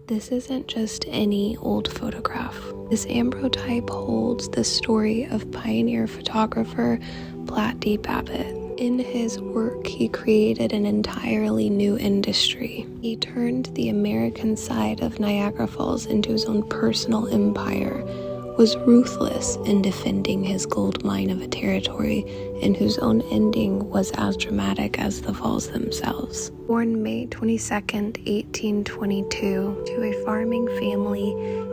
This isn't just any old photograph. This ambrotype holds the story of pioneer photographer Platt D. Babbitt. In his work, he created an entirely new industry. He turned the American side of Niagara Falls into his own personal empire, was ruthless in defending his gold mine of a territory, and whose own ending was as dramatic as the falls themselves. Born May 22, 1822, to a farming family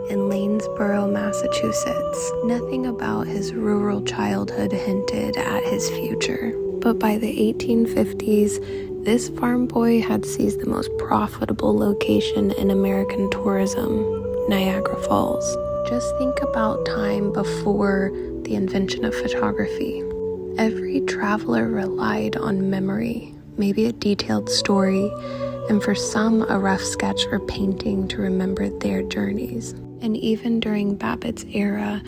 in Lanesboro, Massachusetts, nothing about his rural childhood hinted at his future. But by the 1850s, this farm boy had seized the most profitable location in American tourism, Niagara Falls. Just think about time before the invention of photography. Every traveler relied on memory, maybe a detailed story, and for some, a rough sketch or painting to remember their journeys. And even during Babbitt's era,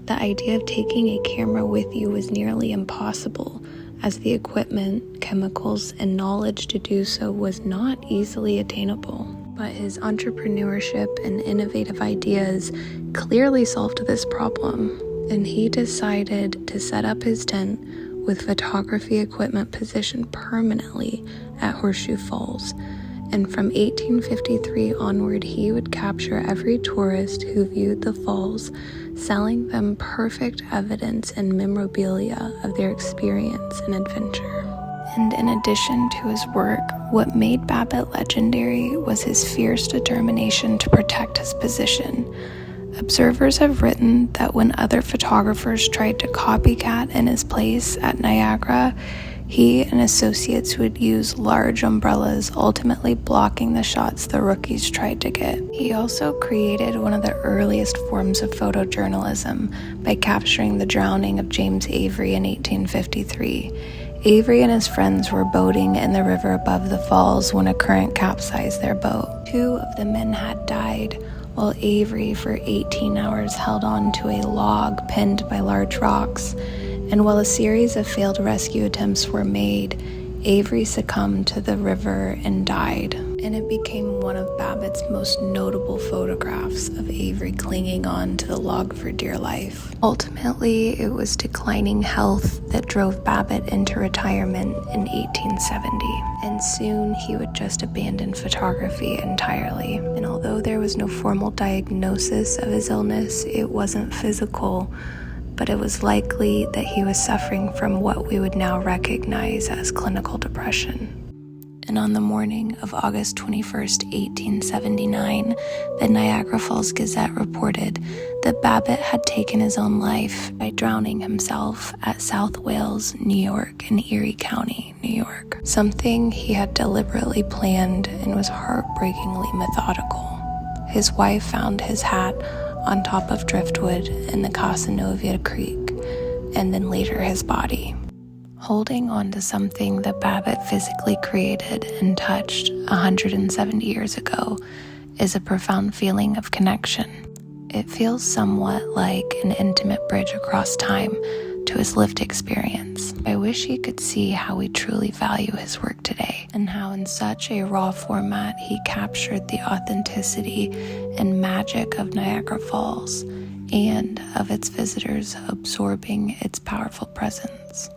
the idea of taking a camera with you was nearly impossible, as the equipment, chemicals, and knowledge to do so was not easily attainable. But his entrepreneurship and innovative ideas clearly solved this problem, and he decided to set up his tent with photography equipment positioned permanently at Horseshoe Falls. And from 1853 onward, he would capture every tourist who viewed the falls, selling them perfect evidence and memorabilia of their experience and adventure. And in addition to his work, what made Babbitt legendary was his fierce determination to protect his position. Observers have written that when other photographers tried to copycat in his place at Niagara, he and associates would use large umbrellas, ultimately blocking the shots the rookies tried to get. He also created one of the earliest forms of photojournalism by capturing the drowning of James Avery in 1853. Avery and his friends were boating in the river above the falls when a current capsized their boat. 2 of the men had died, while Avery for 18 hours held on to a log pinned by large rocks. And while a series of failed rescue attempts were made, Avery succumbed to the river and died. And it became one of Babbitt's most notable photographs of Avery clinging on to the log for dear life. Ultimately, it was declining health that drove Babbitt into retirement in 1870. And soon he would just abandon photography entirely. And although there was no formal diagnosis of his illness, it wasn't physical, but it was likely that he was suffering from what we would now recognize as clinical depression. And on the morning of August 21st, 1879, the Niagara Falls Gazette reported that Babbitt had taken his own life by drowning himself at South Wales, New York, in Erie County, New York. Something he had deliberately planned and was heartbreakingly methodical. His wife found his hat on top of driftwood in the Casanova Creek, and then later his body. Holding on to something that Babbitt physically created and touched 170 years ago is a profound feeling of connection. It feels somewhat like an intimate bridge across time to his lived experience. I wish he could see how we truly value his work today, and how in such a raw format he captured the authenticity and magic of Niagara Falls, and of its visitors absorbing its powerful presence.